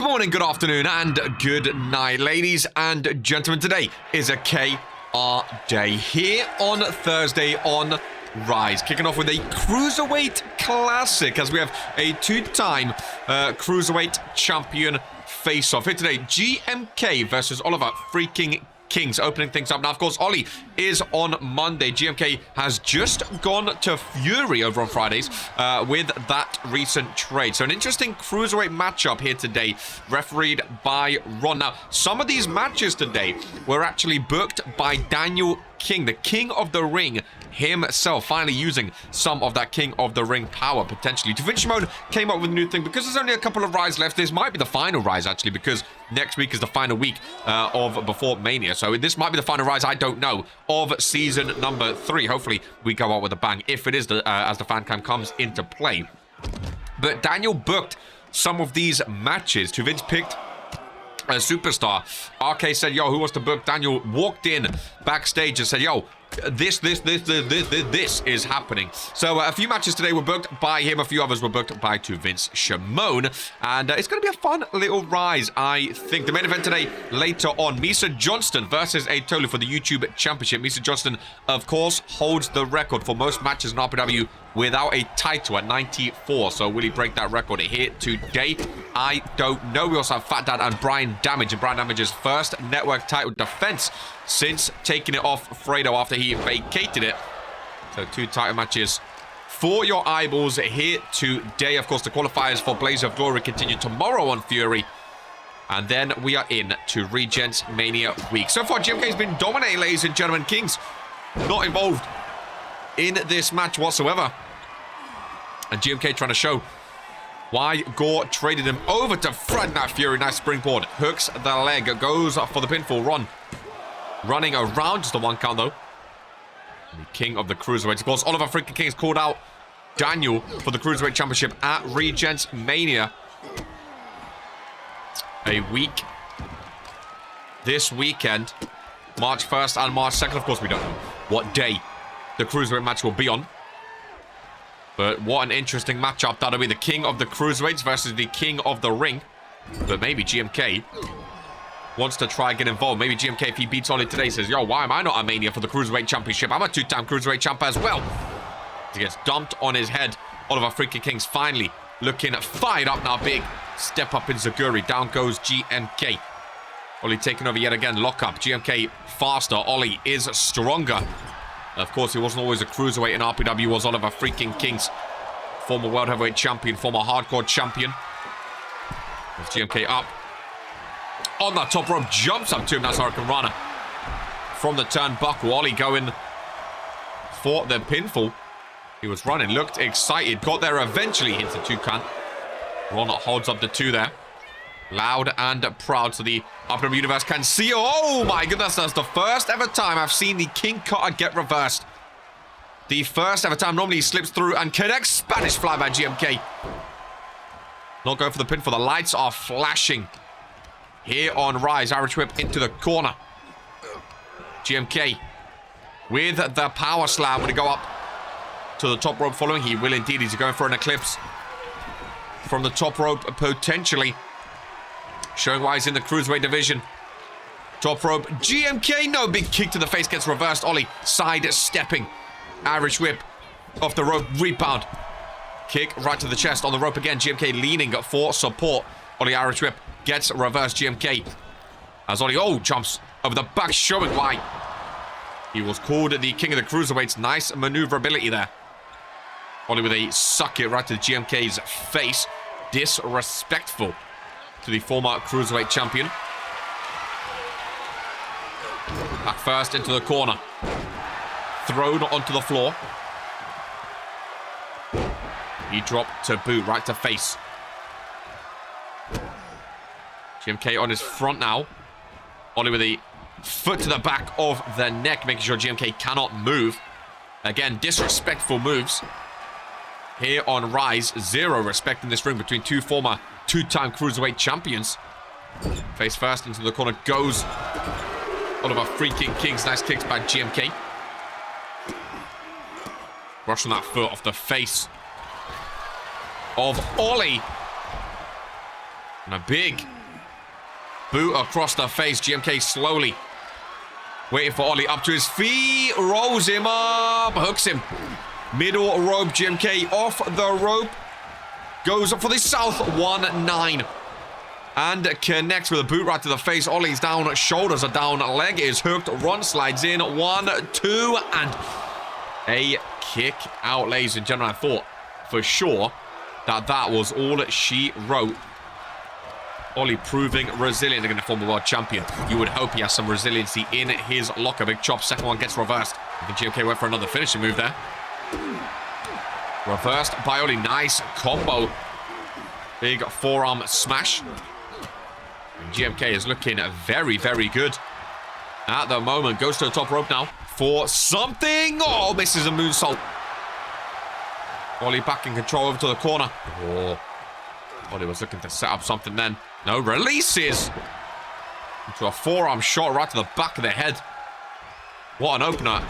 Good morning, good afternoon, and good night, ladies and gentlemen. Today is a KR day here on Thursday on Rise. Kicking off with a Cruiserweight Classic as we have a two-time Cruiserweight Champion face-off. Here today, GMK versus Oliver freaking Kings, opening things up. Now, of course, Ollie is on Monday. GMK has just gone to Fury over on Fridays with that recent trade. So an interesting Cruiserweight matchup here today, refereed by Ron. Now, some of these matches today were actually booked by Daniel King, the King of the Ring himself, finally using some of that King of the Ring power, potentially. Da Vinci Mode came up with a new thing. Because there's only a couple of Rise left, this might be the final Rise, actually, because next week is the final week of Before Mania. So this might be the final Rise, I don't know, of season number 3. Hopefully, we go out with a bang, if it is, as the fan cam comes into play. But Daniel booked some of these matches. To Vince picked a superstar. RK said, yo, who wants to book? Daniel walked in backstage and said, yo, this is happening. So a few matches today were booked by him. A few others were booked by To Vince Shimon. And it's going to be a fun little Rise, I think. The main event today, later on, Misa Johnston versus Tolu for the YouTube Championship. Misa Johnston, of course, holds the record for most matches in RPW without a title at 94. So will he break that record here today? I don't know. We also have Fat Dad and Brian Damage. And Brian Damage's first network title defense since taking it off Fredo after he vacated it. So 2 title matches for your eyeballs here today. Of course, the qualifiers for Blaze of Glory continue tomorrow on Fury. And then we are in to Regents Mania week. So far, GMK has been dominating, ladies and gentlemen. Kings not involved in this match whatsoever. And GMK trying to show why Gore traded him over to Fred. Now Fury, nice springboard. Hooks the leg, goes for the pinfall. Ron running around, just a 1 count though. The King of the Cruiserweights. Of course, Oliver freaking Kings called out Daniel for the Cruiserweight Championship at Regents Mania. A week this weekend, March 1st and March 2nd. Of course, we don't know what day the Cruiserweight match will be on. But what an interesting matchup that'll be. The King of the Cruiserweights versus the King of the Ring. But maybe GMK wants to try and get involved. Maybe GMK, if he beats Ollie today, says, yo, why am I not a Mania for the Cruiserweight Championship? I'm a 2-time Cruiserweight champ as well. He gets dumped on his head. Oliver freaking Kings finally looking fired up now. Big step up in Zaguri. Down goes GMK. Ollie taking over yet again. Lock up. GMK faster. Ollie is stronger. Of course, he wasn't always a Cruiserweight in RPW, was Oliver freaking Kings. Former World Heavyweight Champion, former Hardcore Champion. With GMK up. On the top rope, jumps up to him. That's Hurricane Rana. From the turnbuckle, Ollie going for the pinfall. He was running, looked excited. Got there eventually into 2 count. Ron holds up the 2 there. Loud and proud, so the RPW Universe can see. Oh my goodness, that's the first ever time I've seen the King Cutter get reversed. The first ever time. Normally he slips through and connects. Spanish fly by GMK. Not going for the pin, for the lights are flashing here on Rise. Irish whip into the corner. GMK with the power slam. When he go up to the top rope following, he will indeed. He's going for an eclipse from the top rope, potentially. Showing why he's in the Cruiserweight division. Top rope. GMK, no, big kick to the face, gets reversed. Ollie side-stepping. Irish whip off the rope, rebound. Kick right to the chest, on the rope again. GMK leaning for support. Ollie Irish whip gets reversed. GMK as Ollie, jumps over the back, showing why he was called the King of the Cruiserweights. Nice maneuverability there. Ollie with a suck it right to GMK's face. Disrespectful to the former Cruiserweight Champion. Back first into the corner. Thrown onto the floor. He dropped to boot, right to face. GMK on his front now. Ollie with a foot to the back of the neck, making sure GMK cannot move. Again, disrespectful moves here on Rise. Zero respect in this ring between 2 former 2-time Cruiserweight champions. Face first into the corner goes Oliver freaking Kings. Nice kicks by GMK. Rush on that foot off the face of Ollie. And a big boot across the face. GMK slowly waiting for Ollie up to his feet. Rolls him up. Hooks him. Middle rope. GMK off the rope. Goes up for the south. 1-9. And connects with a boot right to the face. Ollie's down. Shoulders are down. Leg is hooked. Run slides in. 1-2. And a kick out, ladies and gentlemen. I thought for sure that was all she wrote. Ollie proving resilient against the former world champion. You would hope he has some resiliency in his locker. Big chop. Second one gets reversed. I think GMK went for another finishing move there. Reversed by Ollie. Nice combo. Big forearm smash. And GMK is looking very, very good at the moment. Goes to the top rope now for something. Oh, misses a moonsault. Ollie back in control over to the corner. Oh. Ollie was looking to set up something then. No, releases into a forearm shot right to the back of the head. What an opener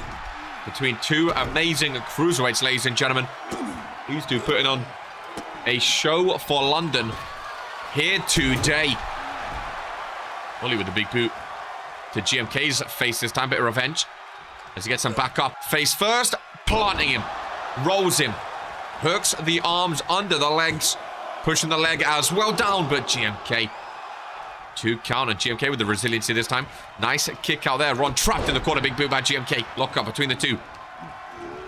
between two amazing cruiserweights, ladies and gentlemen. These two putting on a show for London here today. Ollie with a big boot to GMK's face this time. Bit of revenge as he gets him back up. Face first, planting him. Rolls him. Hooks the arms under the legs. Pushing the leg as well down, but GMK. 2 count, and GMK with the resiliency this time. Nice kick out there. Ron trapped in the corner. Big boot by GMK. Lock up between the two.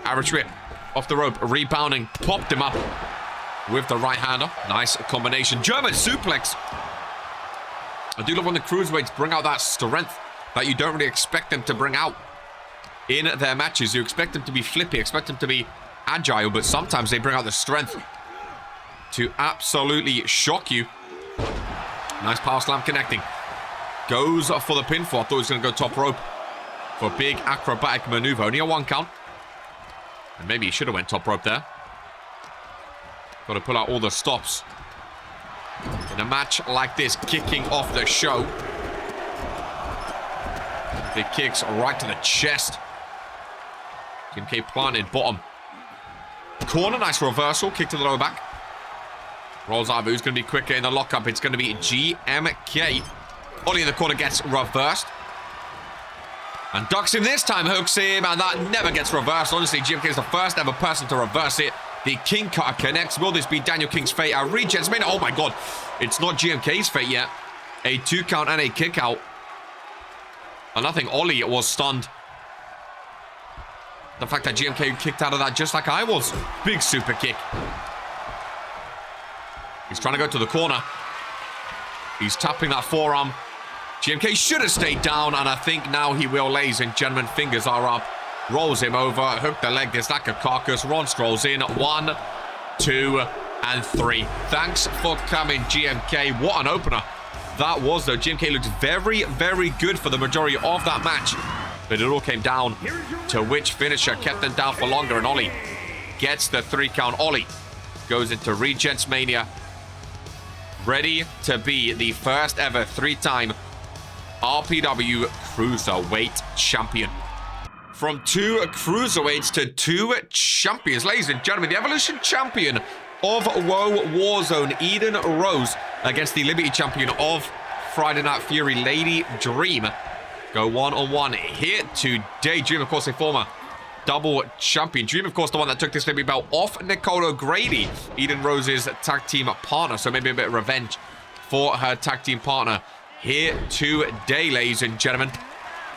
Average rip. Off the rope. Rebounding. Popped him up with the right hander. Nice combination. German suplex. I do love when the cruiserweights bring out that strength that you don't really expect them to bring out in their matches. You expect them to be flippy, expect them to be agile, but sometimes they bring out the strength to absolutely shock you. Nice power slam connecting. Goes for the pinfall. I thought he was going to go top rope for a big acrobatic maneuver. Only a 1 count. And maybe he should have went top rope there. Got to pull out all the stops in a match like this, kicking off the show. Big kicks right to the chest. GMK planted bottom corner. Nice reversal. Kick to the lower back. Rolls out. Who's going to be quicker in the lockup? It's going to be GMK. Ollie in the corner gets reversed. And ducks him this time. Hooks him. And that never gets reversed. Honestly, GMK is the first ever person to reverse it. The King Cutter connects. Will this be Daniel King's fate? Regents Mania. Oh my god. It's not GMK's fate yet. A 2 count and a kick out. And I think Ollie was stunned. The fact that GMK kicked out of that just like I was. Big super kick. He's trying to go to the corner. He's tapping that forearm. GMK should have stayed down, and I think now he will, ladies and gentlemen. Fingers are up. Rolls him over. Hook the leg. There's like a carcass. Ron strolls in. 1, 2, and 3. Thanks for coming, GMK. What an opener that was, though. GMK looked very, very good for the majority of that match. But it all came down to which finisher kept them down for longer, and Ollie gets the 3 count. Ollie goes into Regents Mania, ready to be the first ever 3-time RPW Cruiserweight Champion. From 2 cruiserweights to 2 champions. Ladies and gentlemen, the Evolution Champion of Woe Warzone, Eden Rose, against the Liberty Champion of Friday Night Fury, Lady Dream. Go 1-on-1 here today. Dream, of course, a former double champion. Dream, of course, the one that took this Liberty belt off Nicole O'Grady, Eden Rose's tag team partner. So maybe a bit of revenge for her tag team partner here today, ladies and gentlemen,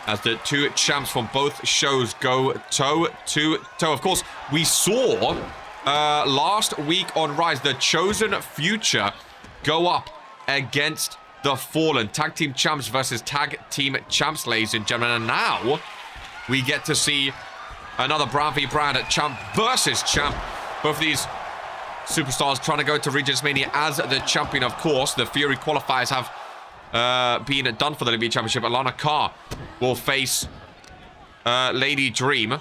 as the 2 champs from both shows go toe to toe. Of course, we saw last week on Rise the Chosen Future go up against the Fallen. Tag team champs versus tag team champs, ladies and gentlemen. And now we get to see another brand v brand champ versus champ. Both of these superstars trying to go to Regents Mania as the champion, of course. The Fury qualifiers have been done for the Liberty Championship. Alana Carr will face Lady Dream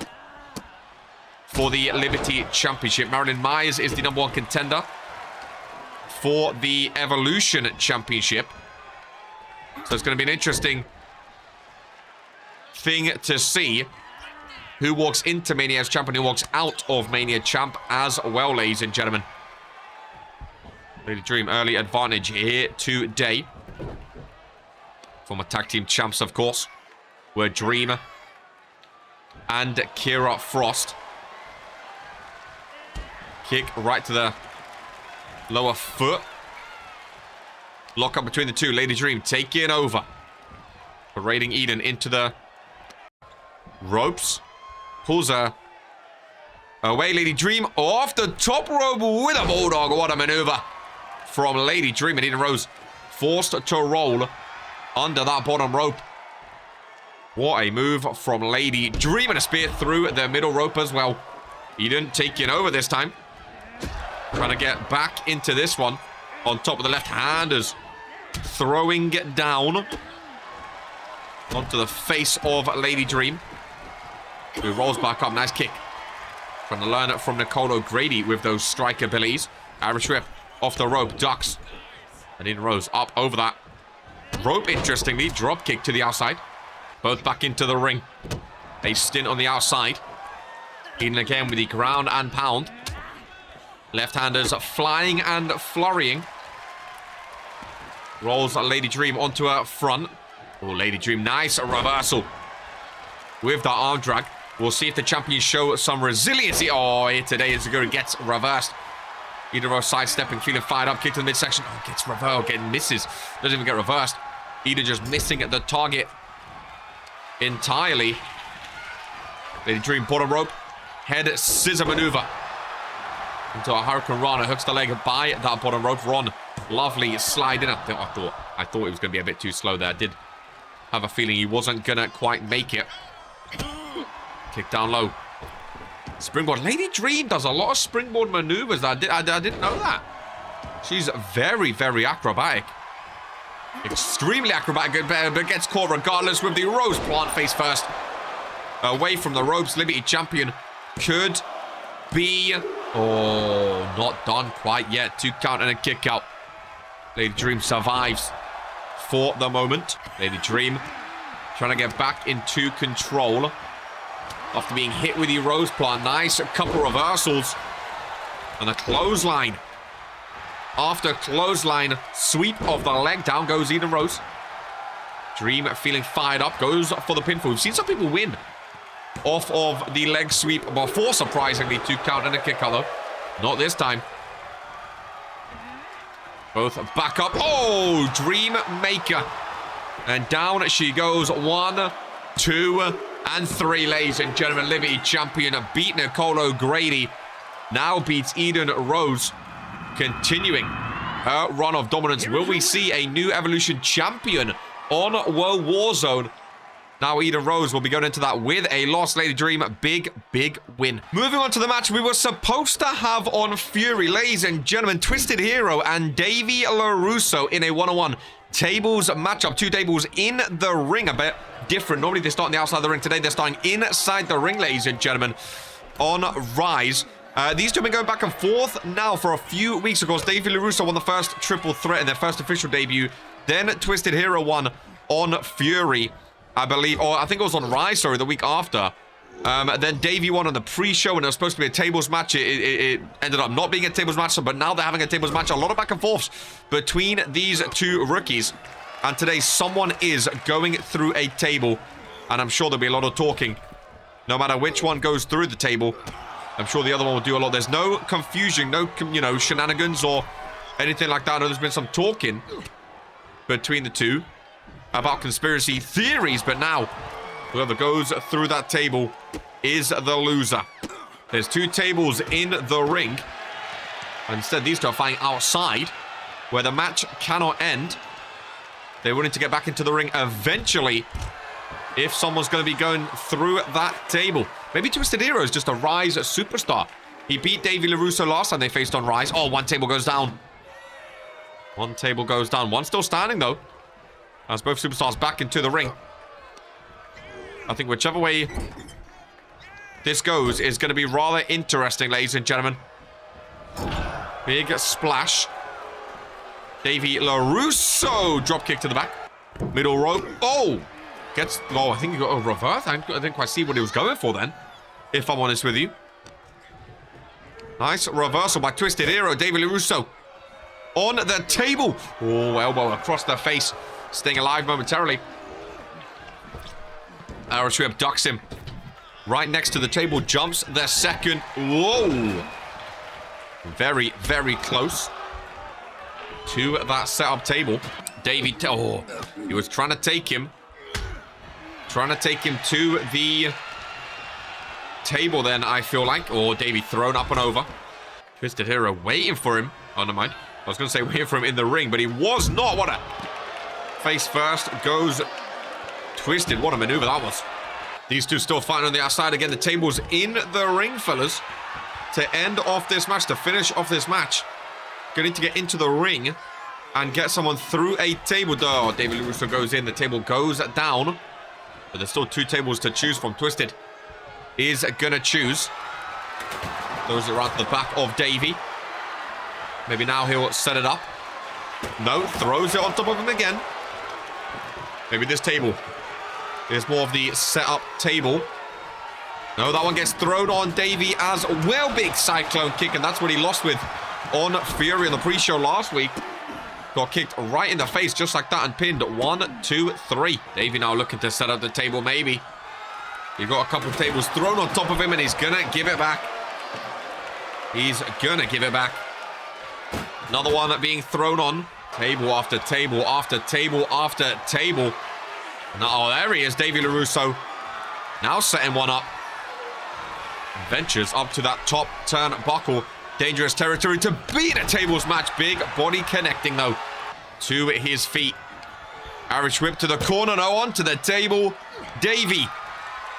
for the Liberty Championship. Marilyn Myers is the #1 contender for the Evolution Championship. So it's going to be an interesting thing to see who walks into Mania as champion, who walks out of Mania champ as well, ladies and gentlemen. Lady Dream, early advantage here today. Former tag team champs, of course. We're Dream and Kira Frost. Kick right to the lower foot. Lock up between the two. Lady Dream taking over. Parading Eden into the ropes. Pulls her away. Lady Dream off the top rope with a bulldog. What a maneuver from Lady Dream. And Eden Rose forced to roll under that bottom rope. What a move from Lady Dream. And a spear through the middle rope as well. Eden taking over this time. Trying to get back into this one. On top of the left-handers. Throwing down onto the face of Lady Dream. Who rolls back up. Nice kick. Trying to learn it from Nicole O'Grady with those strike abilities. Irish whip off the rope. Ducks. And Eden Rose up over that rope, interestingly. Drop kick to the outside. Both back into the ring. A stint on the outside. Eden again with the ground and pound. Left-handers flying and flurrying. Rolls Lady Dream onto her front. Oh, Lady Dream, nice reversal. With that arm drag. We'll see if the champions show some resiliency. Oh, here today as it gets reversed. Eden Rose sidestepping, feeling fired up. Kick to the midsection. Oh, gets reversed. Getting misses. Doesn't even get reversed. Eden just missing at the target entirely. Lady Dream, bottom rope. Head scissor maneuver. Into a Hurricane Rana. Hooks the leg by that bottom rope. Ron, lovely slide in. I thought it was going to be a bit too slow there. I did have a feeling he wasn't going to quite make it. Kick down low. Springboard. Lady Dream does a lot of springboard maneuvers. I didn't know that. She's very, very acrobatic. Extremely acrobatic, but gets caught regardless with the Rose plant face first. Away from the ropes. Liberty champion could be... Oh, not done quite yet. 2 count and a kick out. Lady Dream survives for the moment. Lady Dream trying to get back into control after being hit with the Rose plant. Nice couple reversals. And a clothesline. After clothesline, sweep of the leg. Down goes Eden Rose. Dream feeling fired up. Goes for the pinfall. We've seen some people win off of the leg sweep before, surprisingly. 2 count and a kick out though. Not this time. Both back up. Oh, Dream Maker. And down she goes. 1, 2, and 3, ladies and gentlemen. Liberty champion beat Nicole O'Grady. Now beats Eden Rose. Continuing her run of dominance. Will we see a new Evolution champion on World Warzone? Now Eden Rose will be going into that with a loss. Lady Dream, big, big win. Moving on to the match we were supposed to have on Fury. Ladies and gentlemen, Twisted Hero and Davey LaRusso in a one-on-one tables matchup. 2 tables in the ring. A bit different. Normally they start on the outside of the ring. Today they're starting inside the ring, ladies and gentlemen, on Rise. These two have been going back and forth now for a few weeks. Of course, Davey LaRusso won the first triple threat in their first official debut. Then Twisted Hero won on Fury, I believe, or I think it was on Rise, sorry, the week after. Then Davey won on the pre-show, and it was supposed to be a tables match. It ended up not being a tables match, but now they're having a tables match. A lot of back and forths between these 2 rookies. And today, someone is going through a table, and I'm sure there'll be a lot of talking. No matter which one goes through the table, I'm sure the other one will do a lot. There's no confusion, no, shenanigans or anything like that. I know there's been some talking between the 2 about conspiracy theories, but now whoever goes through that table is the loser. There's 2 tables in the ring. Instead, these 2 are fighting outside, where the match cannot end. They're willing to get back into the ring eventually if someone's going to be going through that table. Maybe Twisted Hero is just a Rise superstar. He beat Davey LaRusso last time they faced on Rise. Oh, 1 table goes down. 1 table goes down. 1 still standing, though, as both superstars back into the ring. I think whichever way this goes is going to be rather interesting, ladies and gentlemen. Big splash. Davey LaRusso. Drop kick to the back. Middle rope. Oh! Gets... Oh, I think he got a reverse. I didn't quite see what he was going for then, if I'm honest with you. Nice reversal by Twisted Hero. Davey LaRusso on the table. Oh, elbow across the face. Staying alive momentarily. Irish whip ducks him. Right next to the table, jumps the second. Whoa. Very, very close to that setup table. Davey, oh, he was trying to take him. Trying to take him to the table then, I feel like. Oh, Davey thrown up and over. Twisted Hero waiting for him. Oh, never mind. I was going to say waiting for him in the ring, but he was not. What a face first goes Twisted. What a maneuver that was. These two still fighting on the outside. Again, the table's in the ring, fellas. To end off this match, to finish off this match. Going to get into the ring and get someone through a table. Oh, David LaRusso goes in. The table goes down. But there's still two tables to choose from. Twisted is going to choose. Throws it right to the back of Davey. Maybe now he'll set it up. No, throws it on top of him again. Maybe this table is more of the setup table. No, that one gets thrown on Davey as well. Big cyclone kick, and that's what he lost with on Fury on the pre-show last week. Got kicked right in the face just like that and pinned. 1, 2, 3. Davey now looking to set up the table, maybe. You've got a couple of tables thrown on top of him, and he's gonna give it back. He's gonna give it back. Another one being thrown on. Table after table after table after table. Oh, there he is, Davey LaRusso. Now setting one up. Ventures up to that top turnbuckle. Dangerous territory to beat a tables match. Big body connecting, though, to his feet. Irish whip to the corner. No, onto the table. Davey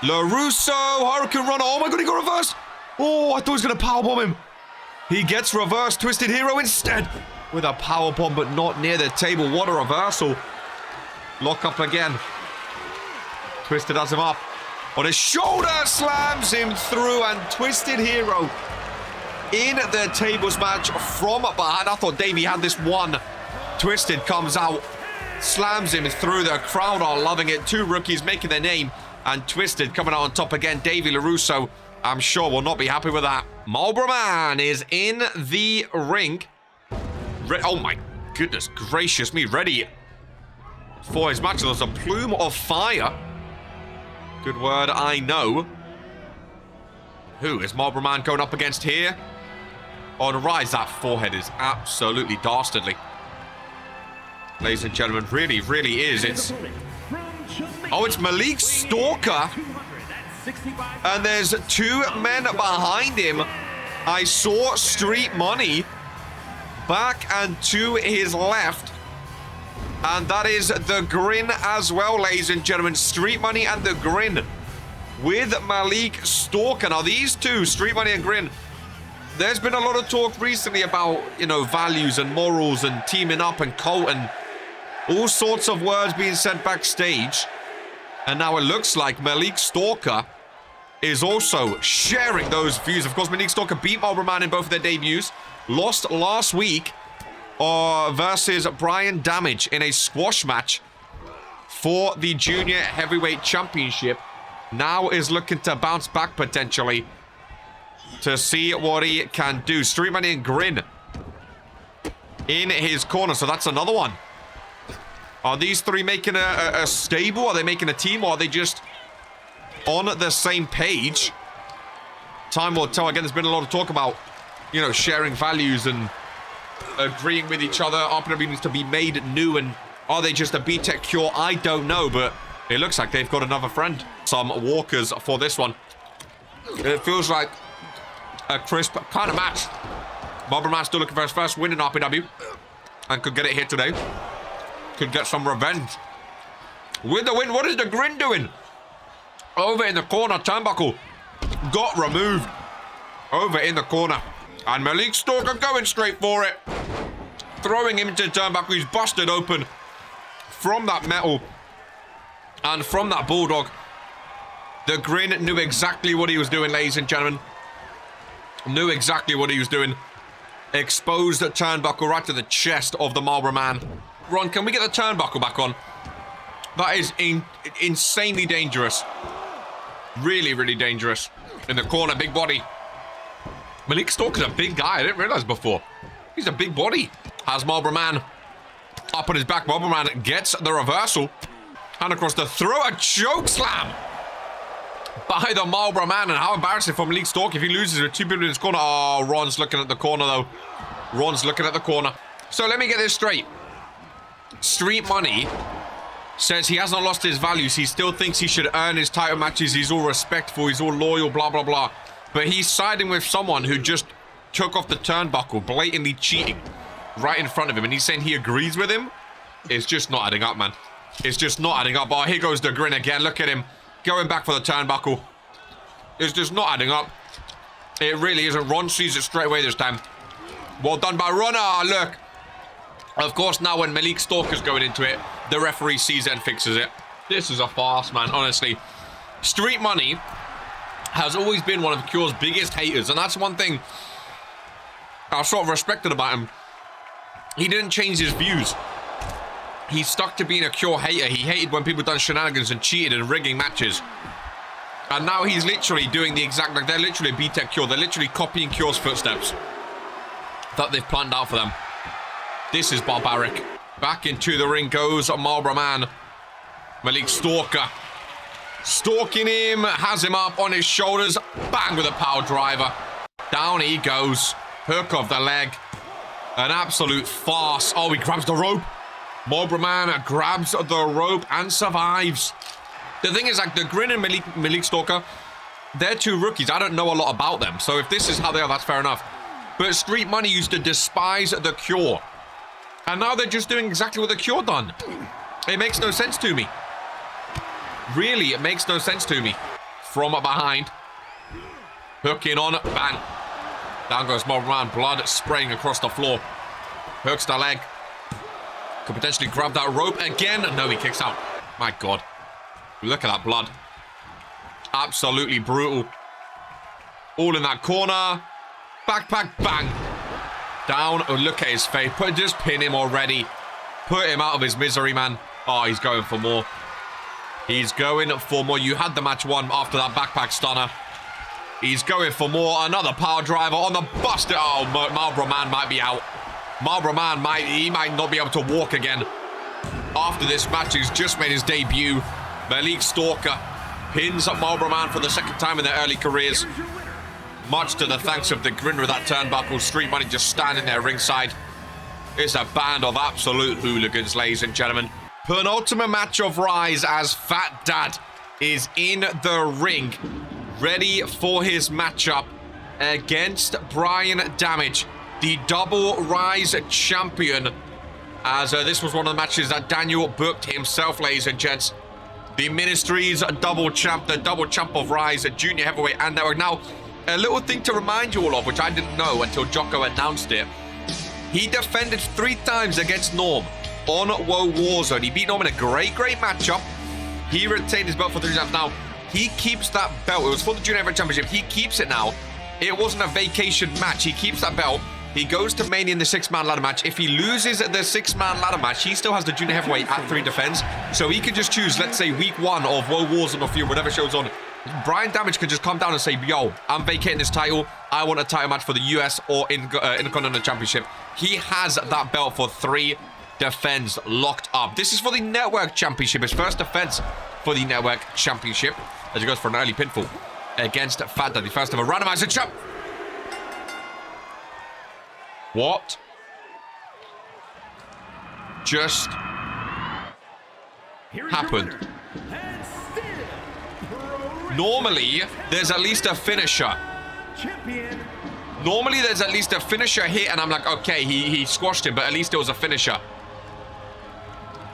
LaRusso. Hurricane Runner. Oh, my God, he got reversed. Oh, I thought he was going to powerbomb him. He gets reversed. Twisted Hero instead with a powerbomb, but not near the table. What a reversal. Lock up again. Twisted has him up. On his shoulder, slams him through, and Twisted Hero in the tables match from behind. I thought Davey had this one. Twisted comes out, slams him through. The crowd are loving it. Two rookies making their name, and Twisted coming out on top again. Davey LaRusso, I'm sure, will not be happy with that. Marlboro Man is in the ring. Oh my goodness gracious me. Ready for his match. There's a plume of fire. Good word, I know. Who is Marlboro Man going up against here? On Rise, that forehead is absolutely dastardly. Ladies and gentlemen, really, really is. It's Malik Stalker. And there's two men behind him. I saw Street Money back and to his left. And that is the Grin as well, ladies and gentlemen. Street Money and the Grin with Malik Stalker. Now, these two, Street Money and Grin, there's been a lot of talk recently about, you know, values and morals and teaming up and cult and all sorts of words being said backstage. And now it looks like Malik Stalker is also sharing those views. Of course, Malik Stalker beat Marlboro Man in both of their debuts. Lost last week versus Brian Damage in a squash match for the Junior Heavyweight Championship. Now is looking to bounce back potentially to see what he can do. Street Money and Grin in his corner, so that's another one. Are these three making a stable? Are they making a team, or are they just on the same page? Time will tell. Again, there's been a lot of talk about, you know, sharing values and agreeing with each other. RPW needs to be made new, and are they just a B-Tech cure? I don't know, but it looks like they've got another friend. Some walkers for this one. It feels like a crisp kind of match. Marlboro Man still looking for his first win in RPW and could get it here today. Could get some revenge with the win. What is the Grin doing? Over in the corner, turnbuckle got removed. Over in the corner. And Malik Stalker going straight for it. Throwing him into the turnbuckle. He's busted open from that metal and from that bulldog. The Grin knew exactly what he was doing, ladies and gentlemen. Knew exactly what he was doing. Exposed the turnbuckle right to the chest of the Marlboro Man. Ron, can we get the turnbuckle back on? That is insanely dangerous. Really, really dangerous. In the corner, big body. Malik Stalker's a big guy. I didn't realize before. He's a big body. Has Marlboro Man up on his back. Marlboro Man gets the reversal. And across the throw, a choke slam by the Marlboro Man. And how embarrassing for Malik Stalker if he loses with 2 people in his corner. Oh, Ron's looking at the corner, though. Ron's looking at the corner. So let me get this straight. Street Money says he hasn't lost his values. He still thinks he should earn his title matches. He's all respectful. He's all loyal, blah, blah, blah. But he's siding with someone who just took off the turnbuckle, blatantly cheating right in front of him. And he's saying he agrees with him. It's just not adding up, man. It's just not adding up. Oh, here goes the grin again. Look at him going back for the turnbuckle. It's just not adding up. It really isn't. Ron sees it straight away this time. Well done by Ron. Ah, look. Of course, now when Malik Stalker's going into it, the referee sees it and fixes it. This is a farce, man, honestly. Street Money has always been one of Cure's biggest haters, and that's one thing I sort of respected about him. He didn't change his views. He stuck to being a Cure hater. He hated when people done shenanigans and cheated and rigging matches. And now he's literally doing the exact, like, they're literally B-Tech Cure. They're literally copying Cure's footsteps that they've planned out for them. This is barbaric. Back into the ring goes Marlboro Man. Malik Stalker. Stalking him. Has him up on his shoulders. Bang with a power driver. Down he goes. Hook of the leg. An absolute farce. Oh, he grabs the rope. Marlboro Man grabs the rope and survives. The thing is, like, the Grin and Malik Stalker, they're two rookies. I don't know a lot about them. So if this is how they are, that's fair enough. But Street Money used to despise the Cure. And now they're just doing exactly what the Cure done. It makes no sense to me. Really, it makes no sense to me. From behind. Hooking on. Bang. Down goes Marlboro Man. Blood spraying across the floor. Hooks the leg. Could potentially grab that rope again. No, he kicks out. My God. Look at that blood. Absolutely brutal. All in that corner. Backpack. Bang. Down. Oh, look at his face. Just pin him already. Put him out of his misery, man. Oh, he's going for more. He's going for more. You had the match won after that backpack stunner. He's going for more. Another power driver on the buster. Oh, Marlboro Man might be out. Marlboro Man might not be able to walk again. After this match, he's just made his debut. Malik Stalker pins up Marlboro Man for the second time in their early careers. Much to the thanks of the Grin with that turnbuckle. Street Money just standing there ringside. It's a band of absolute hooligans, ladies and gentlemen. Penultimate match of Rise as Fat Dad is in the ring, ready for his matchup against Brian Damage, the double Rise champion. As this was one of the matches that Daniel booked himself, ladies and gents. The Ministry's double champ, the double champ of Rise, junior heavyweight and network. Now, a little thing to remind you all of, which I didn't know until Jocko announced it. He defended 3 times against Norm on Woe Warzone. He beat Norm in a great matchup. He retained his belt for 3 times. Now, he keeps that belt. It was for the Junior Heavyweight Championship. He keeps it now. It wasn't a vacation match. He keeps that belt. He goes to Mania in the 6-man ladder match. If he loses the 6-man ladder match, he still has the Junior Heavyweight at 3 defense. So he can just choose, let's say, week 1 of Woe Warzone or Feud, whatever show's on. Brian Damage can just come down and say, yo, I'm vacating this title. I want a title match for the US or Intercontinental Championship. He has that belt for 3 defense locked up. This is for the Network Championship. His first defense for the Network Championship as he goes for an early pinfall against Fat Dad, the first ever randomizer champ. What just happened? Normally, there's at least a finisher. Normally, there's at least a finisher hit, and I'm like, okay, he squashed him, but at least it was a finisher.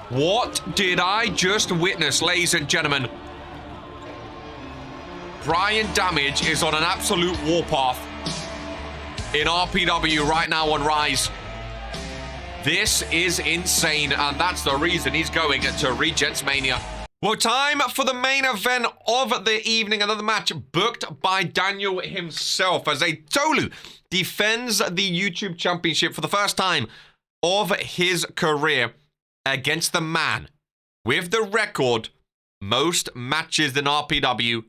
What did I just witness, ladies and gentlemen? Brian Damage is on an absolute warpath in RPW right now on Rise. This is insane, and that's the reason he's going to Regents Mania. Well, time for the main event of the evening. Another match booked by Daniel himself as Tolu defends the YouTube Championship for the first time of his career against the man with the record most matches in RPW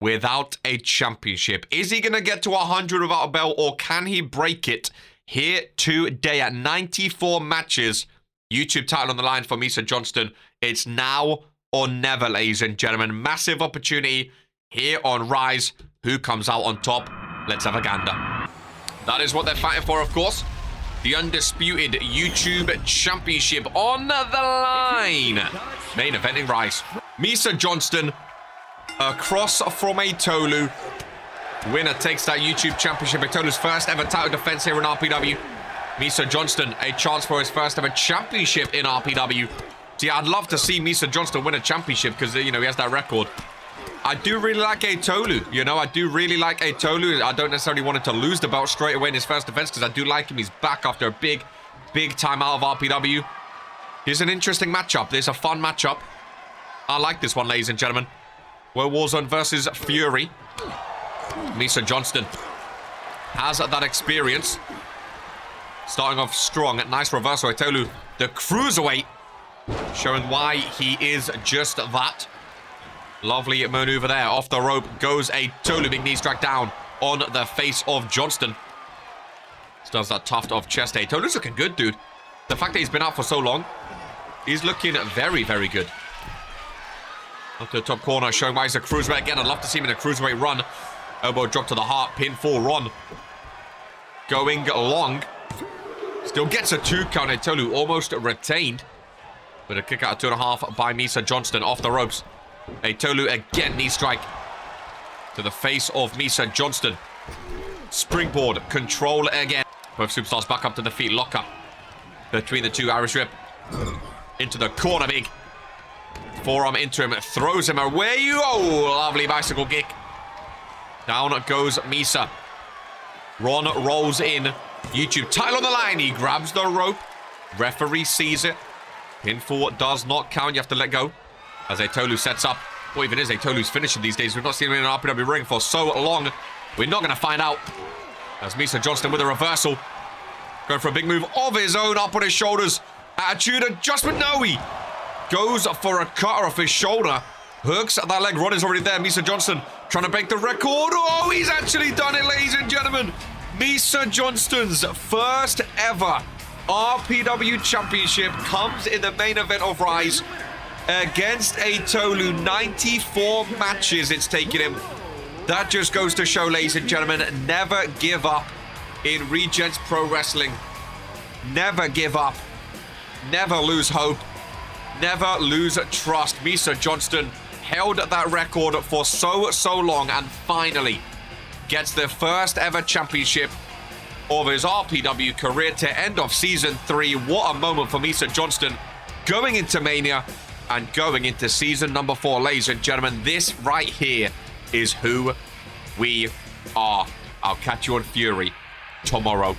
without a championship. Is he going to get to 100 without a belt, or can he break it here today at 94 matches. YouTube title on the line for Misa Johnston. It's now or never, ladies and gentlemen. Massive opportunity here on Rise. Who comes out on top? Let's have a gander. That is what they're fighting for, of course. The undisputed YouTube Championship on the line. Main eventing Rise. Misa Johnston across from a Tolu. Winner takes that YouTube Championship. A Tolu's first ever title defense here in RPW. Misa Johnston, a chance for his first ever championship in RPW. See, I'd love to see Misa Johnston win a championship because, you know, he has that record. I do really like a Tolu, you know, I do really like a Tolu. I don't necessarily want him to lose the belt straight away in his first defense because I do like him. He's back after a big time out of RPW. Here's an interesting matchup. There's a fun matchup. I like this one, ladies and gentlemen. World Warzone versus Fury. Misa Johnston has that experience. Starting off strong. Nice reversal. Tolu, the cruiserweight, showing why he is just that. Lovely maneuver there. Off the rope goes a Tolu. Big knee strike down on the face of Johnston. Does that tuft of chest. Hey, Tolu's looking good, dude. The fact that he's been out for so long, he's looking very, very good. Up to the top corner, showing why he's a cruiserweight again. I'd love to see him in a cruiserweight run. Elbow drop to the heart. Pinfall run. Going long. Still gets a 2 count. Tolu almost retained. With a kick out of 2.5 by Misa Johnston off the ropes. Tolu again, knee strike to the face of Misa Johnston. Springboard, control again. Both superstars back up to the feet. Lock up between the two. Irish whip into the corner. Big forearm into him. Throws him away. Oh, lovely bicycle kick. Down goes Misa. Ron rolls in. YouTube title on the line. He grabs the rope. Referee sees it. Pinfall does not count. You have to let go. As Tolu sets up. What even is Tolu's finishing these days? We've not seen him in an RPW ring for so long. We're not going to find out. As Misa Johnston with a reversal. Going for a big move of his own. Up on his shoulders. Attitude adjustment. No, he goes for a cutter off his shoulder. Hooks that leg. Rod is already there. Misa Johnston trying to break the record. Oh, he's actually done it, ladies and gentlemen. Misa Johnston's first ever RPW Championship comes in the main event of Rise against a Tolu. 94 matches it's taken him. That just goes to show, ladies and gentlemen, never give up in Regents Pro Wrestling. Never give up. Never lose hope. Never lose trust. Misa Johnston held that record for so long and finally gets the first ever championship of his RPW career to end of Season 3. What a moment for Misa Johnston going into Mania and going into Season number 4. Ladies and gentlemen, this right here is who we are. I'll catch you on Fury tomorrow.